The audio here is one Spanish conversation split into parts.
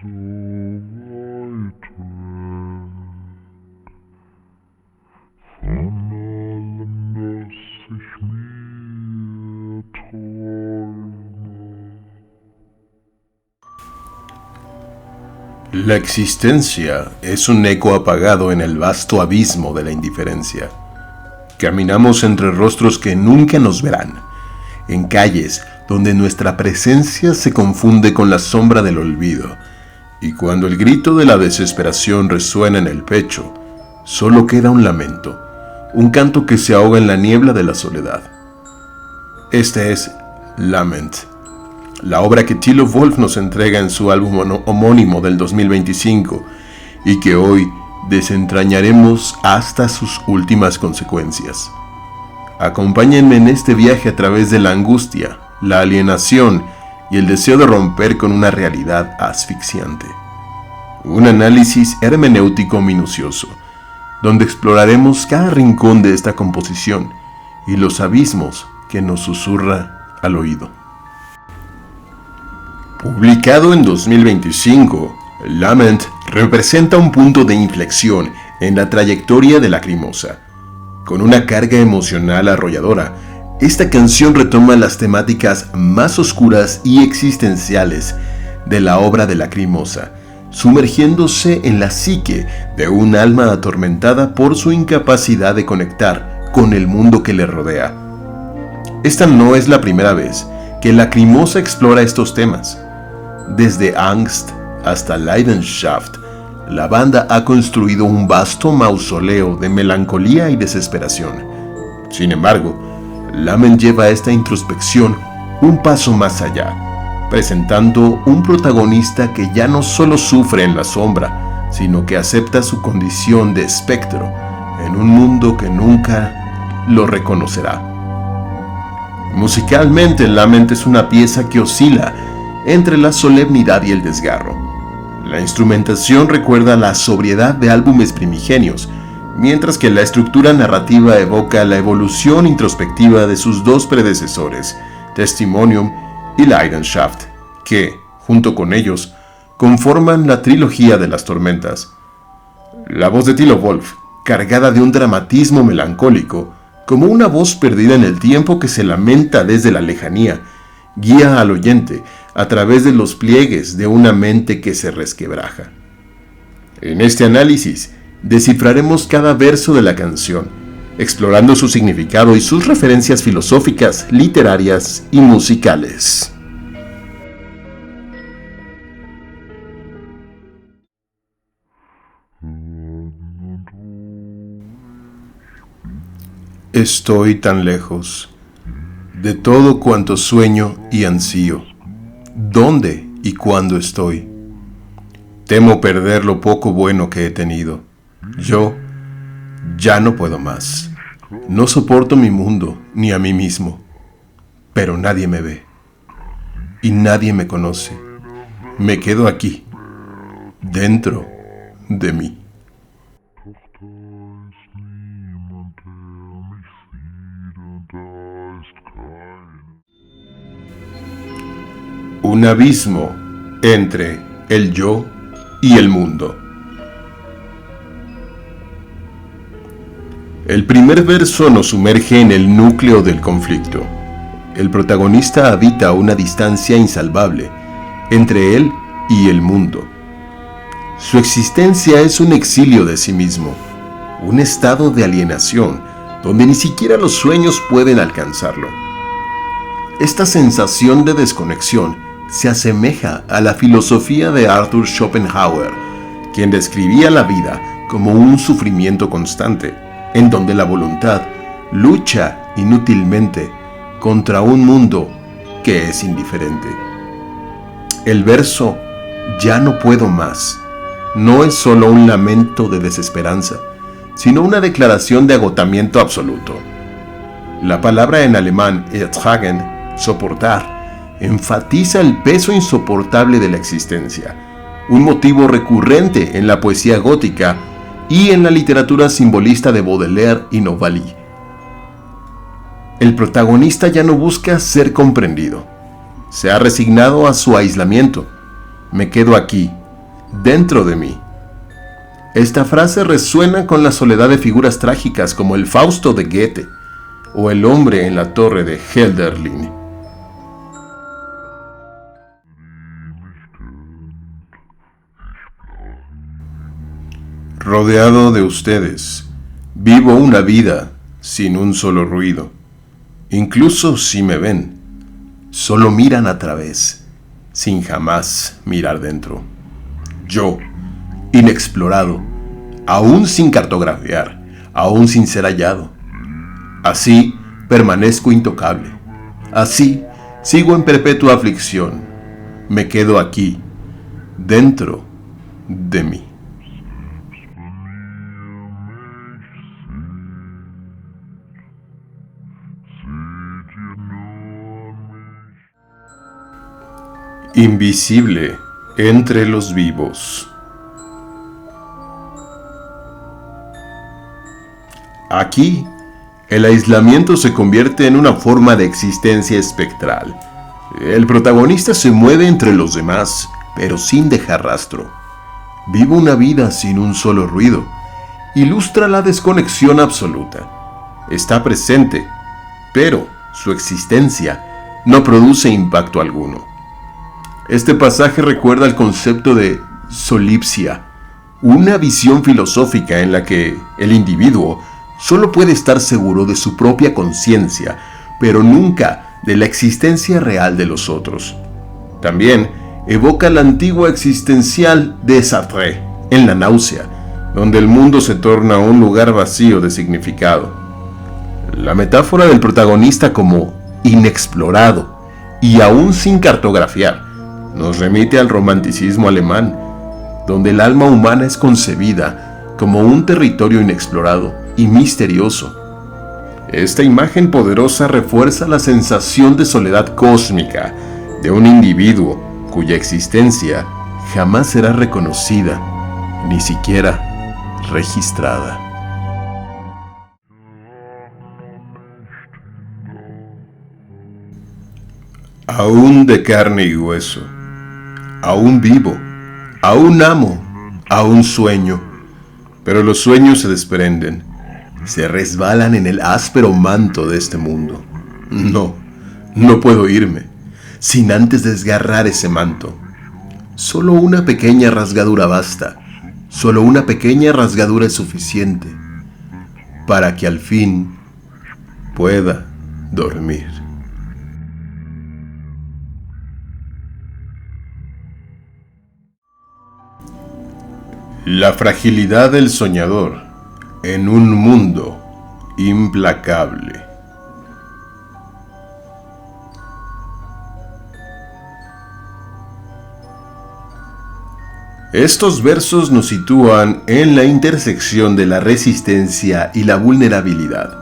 La existencia es un eco apagado en el vasto abismo de la indiferencia. Caminamos entre rostros que nunca nos verán, en calles donde nuestra presencia se confunde con la sombra del olvido, y cuando el grito de la desesperación resuena en el pecho, solo queda un lamento, un canto que se ahoga en la niebla de la soledad. Este es Lament, la obra que Tilo Wolff nos entrega en su álbum homónimo del 2025 y que hoy desentrañaremos hasta sus últimas consecuencias. Acompáñenme en este viaje a través de la angustia, la alienación y el deseo de romper con una realidad asfixiante. Un análisis hermenéutico minucioso, donde exploraremos cada rincón de esta composición y los abismos que nos susurra al oído. Publicado en 2025, Lament representa un punto de inflexión en la trayectoria de Lacrimosa. Con una carga emocional arrolladora, esta canción retoma las temáticas más oscuras y existenciales de la obra de Lacrimosa, sumergiéndose en la psique de un alma atormentada por su incapacidad de conectar con el mundo que le rodea. Esta no es la primera vez que Lacrimosa explora estos temas. Desde Angst hasta Leidenschaft, la banda ha construido un vasto mausoleo de melancolía y desesperación. Sin embargo, Lament lleva esta introspección un paso más allá, presentando un protagonista que ya no solo sufre en la sombra, sino que acepta su condición de espectro en un mundo que nunca lo reconocerá. Musicalmente, Lament es una pieza que oscila entre la solemnidad y el desgarro. La instrumentación recuerda la sobriedad de álbumes primigenios, mientras que la estructura narrativa evoca la evolución introspectiva de sus dos predecesores, Testimonium y Leidenschaft, que, junto con ellos, conforman la trilogía de las tormentas. La voz de Tilo Wolff, cargada de un dramatismo melancólico, como una voz perdida en el tiempo que se lamenta desde la lejanía, guía al oyente a través de los pliegues de una mente que se resquebraja. En este análisis, descifraremos cada verso de la canción, explorando su significado y sus referencias filosóficas, literarias y musicales. Estoy tan lejos de todo cuanto sueño y ansío. ¿Dónde y cuándo estoy? Temo perder lo poco bueno que he tenido. Yo ya no puedo más. No soporto mi mundo ni a mí mismo. Pero nadie me ve. Y nadie me conoce. Me quedo aquí, dentro de mí. Un abismo entre el yo y el mundo. El primer verso nos sumerge en el núcleo del conflicto. El protagonista habita a una distancia insalvable entre él y el mundo. Su existencia es un exilio de sí mismo, un estado de alienación donde ni siquiera los sueños pueden alcanzarlo. Esta sensación de desconexión se asemeja a la filosofía de Arthur Schopenhauer, quien describía la vida como un sufrimiento constante, en donde la voluntad lucha inútilmente contra un mundo que es indiferente. El verso "Ya no puedo más" no es solo un lamento de desesperanza, sino una declaración de agotamiento absoluto. La palabra en alemán "ertragen", soportar, enfatiza el peso insoportable de la existencia, un motivo recurrente en la poesía gótica y en la literatura simbolista de Baudelaire y Novally. El protagonista ya no busca ser comprendido. Se ha resignado a su aislamiento. Me quedo aquí, dentro de mí. Esta frase resuena con la soledad de figuras trágicas como el Fausto de Goethe o el hombre en la torre de Hölderlin. Rodeado de ustedes, vivo una vida sin un solo ruido. Incluso si me ven, solo miran a través, sin jamás mirar dentro. Yo, inexplorado, aún sin cartografiar, aún sin ser hallado. Así permanezco intocable. Así sigo en perpetua aflicción. Me quedo aquí, dentro de mí. Invisible entre los vivos. Aquí, el aislamiento se convierte en una forma de existencia espectral. El protagonista se mueve entre los demás, pero sin dejar rastro. Vive una vida sin un solo ruido. Ilustra la desconexión absoluta. Está presente, pero su existencia no produce impacto alguno. Este pasaje recuerda el concepto de solipsia, una visión filosófica en la que el individuo solo puede estar seguro de su propia conciencia, pero nunca de la existencia real de los otros. También evoca la antigua existencial de Sartre, en La náusea, donde el mundo se torna un lugar vacío de significado. La metáfora del protagonista como inexplorado y aún sin cartografiar nos remite al romanticismo alemán, donde el alma humana es concebida como un territorio inexplorado y misterioso. Esta imagen poderosa refuerza la sensación de soledad cósmica de un individuo cuya existencia jamás será reconocida, ni siquiera registrada. Aún de carne y hueso, aún vivo, aún amo, aún sueño, pero los sueños se desprenden, se resbalan en el áspero manto de este mundo. No puedo irme sin antes desgarrar ese manto. Solo una pequeña rasgadura basta, solo una pequeña rasgadura es suficiente para que al fin pueda dormir. La fragilidad del soñador en un mundo implacable. Estos versos nos sitúan en la intersección de la resistencia y la vulnerabilidad.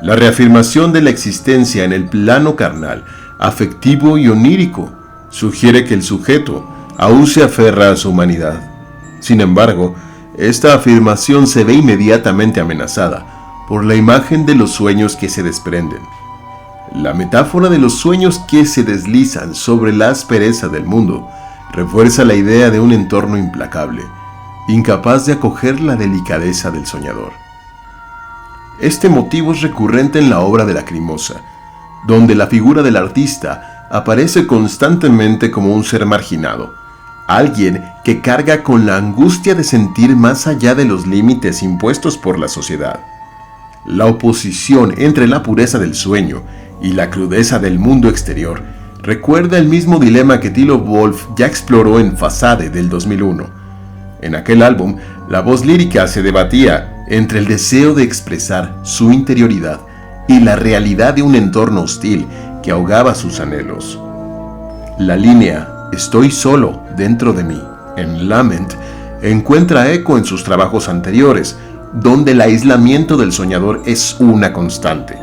La reafirmación de la existencia en el plano carnal, afectivo y onírico sugiere que el sujeto aún se aferra a su humanidad. Sin embargo, esta afirmación se ve inmediatamente amenazada por la imagen de los sueños que se desprenden. La metáfora de los sueños que se deslizan sobre la aspereza del mundo refuerza la idea de un entorno implacable, incapaz de acoger la delicadeza del soñador. Este motivo es recurrente en la obra de Lacrimosa, donde la figura del artista aparece constantemente como un ser marginado, alguien que carga con la angustia de sentir más allá de los límites impuestos por la sociedad. La oposición entre la pureza del sueño y la crudeza del mundo exterior recuerda el mismo dilema que Tilo Wolff ya exploró en Fasade del 2001. En aquel álbum, la voz lírica se debatía entre el deseo de expresar su interioridad y la realidad de un entorno hostil que ahogaba sus anhelos. La línea "Estoy solo dentro de mí" en Lament encuentra eco en sus trabajos anteriores, donde el aislamiento del soñador es una constante.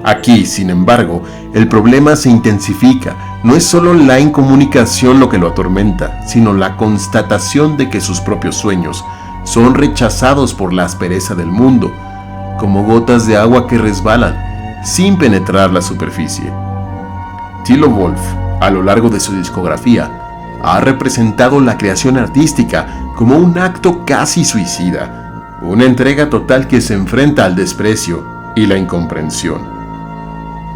Aquí, sin embargo, el problema se intensifica. No es solo la incomunicación lo que lo atormenta, sino la constatación de que sus propios sueños son rechazados por la aspereza del mundo, como gotas de agua que resbalan sin penetrar la superficie. Tilo Wolff, a lo largo de su discografía, ha representado la creación artística como un acto casi suicida, una entrega total que se enfrenta al desprecio y la incomprensión.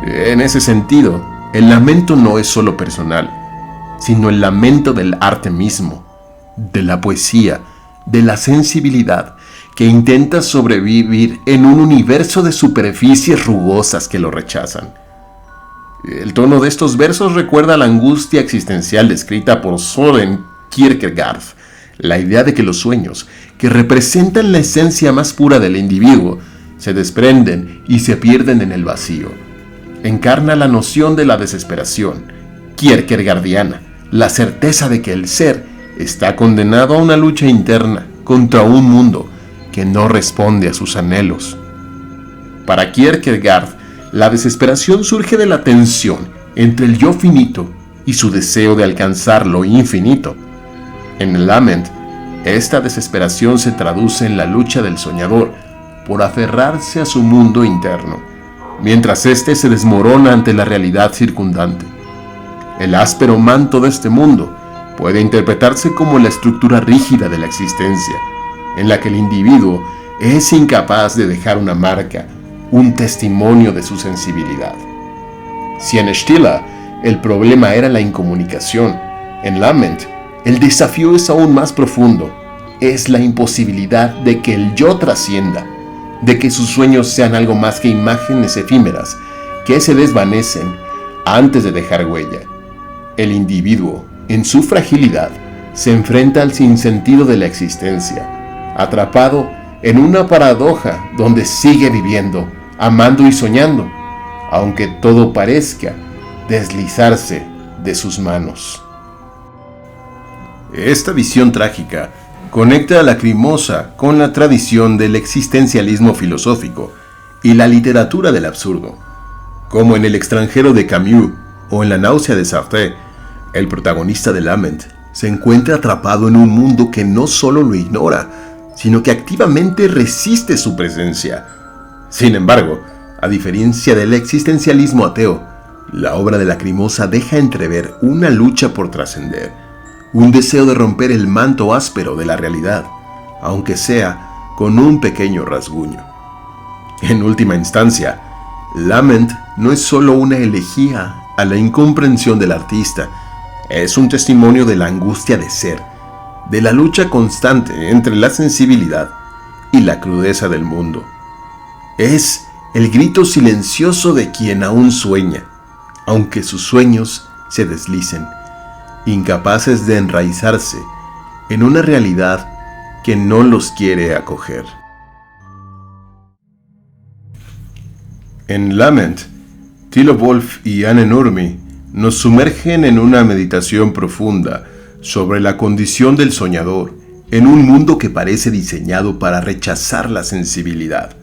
En ese sentido, el lamento no es solo personal, sino el lamento del arte mismo, de la poesía, de la sensibilidad, que intenta sobrevivir en un universo de superficies rugosas que lo rechazan. El tono de estos versos recuerda la angustia existencial descrita por Søren Kierkegaard, la idea de que los sueños, que representan la esencia más pura del individuo, se desprenden y se pierden en el vacío. Encarna la noción de la desesperación kierkegaardiana, la certeza de que el ser está condenado a una lucha interna contra un mundo que no responde a sus anhelos. Para Kierkegaard, la desesperación surge de la tensión entre el yo finito y su deseo de alcanzar lo infinito. En el Lament, esta desesperación se traduce en la lucha del soñador por aferrarse a su mundo interno, mientras éste se desmorona ante la realidad circundante. El áspero manto de este mundo puede interpretarse como la estructura rígida de la existencia, en la que el individuo es incapaz de dejar una marca, un testimonio de su sensibilidad. Si en Stille el problema era la incomunicación, en Lament el desafío es aún más profundo, es la imposibilidad de que el yo trascienda, de que sus sueños sean algo más que imágenes efímeras que se desvanecen antes de dejar huella. El individuo, en su fragilidad, se enfrenta al sinsentido de la existencia, atrapado en una paradoja donde sigue viviendo, amando y soñando, aunque todo parezca deslizarse de sus manos. Esta visión trágica conecta a Lacrimosa con la tradición del existencialismo filosófico y la literatura del absurdo. Como en El extranjero de Camus o en La náusea de Sartre, el protagonista de Lament se encuentra atrapado en un mundo que no solo lo ignora, sino que activamente resiste su presencia. Sin embargo, a diferencia del existencialismo ateo, la obra de Lacrimosa deja entrever una lucha por trascender, un deseo de romper el manto áspero de la realidad, aunque sea con un pequeño rasguño. En última instancia, Lament no es solo una elegía a la incomprensión del artista, es un testimonio de la angustia de ser, de la lucha constante entre la sensibilidad y la crudeza del mundo. Es el grito silencioso de quien aún sueña, aunque sus sueños se deslicen, incapaces de enraizarse en una realidad que no los quiere acoger. En Lament, Thilo Wolff y Anne Nurmi nos sumergen en una meditación profunda sobre la condición del soñador en un mundo que parece diseñado para rechazar la sensibilidad.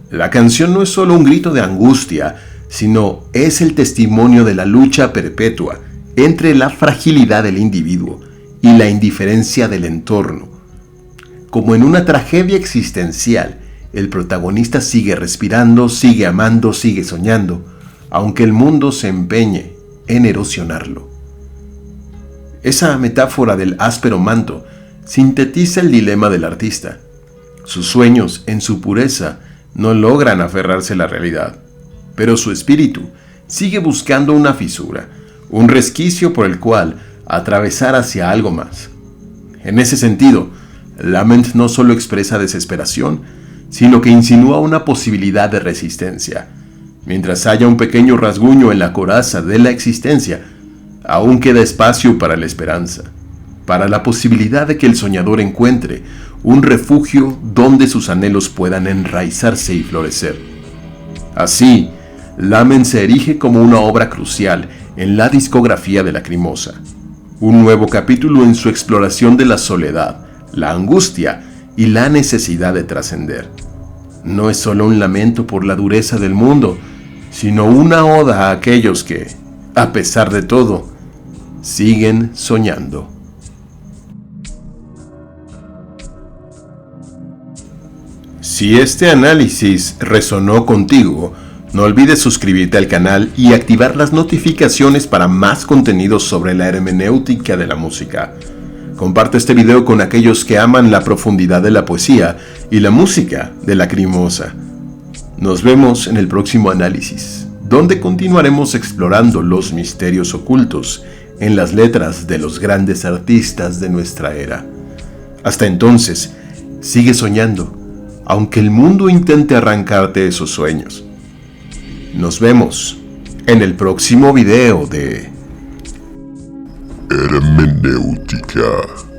La canción no es solo un grito de angustia, sino es el testimonio de la lucha perpetua entre la fragilidad del individuo y la indiferencia del entorno. Como en una tragedia existencial, el protagonista sigue respirando, sigue amando, sigue soñando, aunque el mundo se empeñe en erosionarlo. Esa metáfora del áspero manto sintetiza el dilema del artista. Sus sueños, en su pureza, no logran aferrarse a la realidad, pero su espíritu sigue buscando una fisura, un resquicio por el cual atravesar hacia algo más. En ese sentido, Lament no solo expresa desesperación, sino que insinúa una posibilidad de resistencia. Mientras haya un pequeño rasguño en la coraza de la existencia, aún queda espacio para la esperanza, para la posibilidad de que el soñador encuentre un refugio donde sus anhelos puedan enraizarse y florecer. Así, Lament se erige como una obra crucial en la discografía de Lacrimosa, un nuevo capítulo en su exploración de la soledad, la angustia y la necesidad de trascender. No es solo un lamento por la dureza del mundo, sino una oda a aquellos que, a pesar de todo, siguen soñando. Si este análisis resonó contigo, No olvides suscribirte al canal y activar las notificaciones para más contenidos sobre la hermenéutica de la música. Comparte este video con aquellos que aman la profundidad de la poesía y la música de Lacrimosa. Nos vemos en el próximo análisis, donde continuaremos explorando los misterios ocultos en las letras de los grandes artistas de nuestra era. Hasta entonces, sigue soñando, aunque el mundo intente arrancarte esos sueños. Nos vemos en el próximo video de Hermenéutica.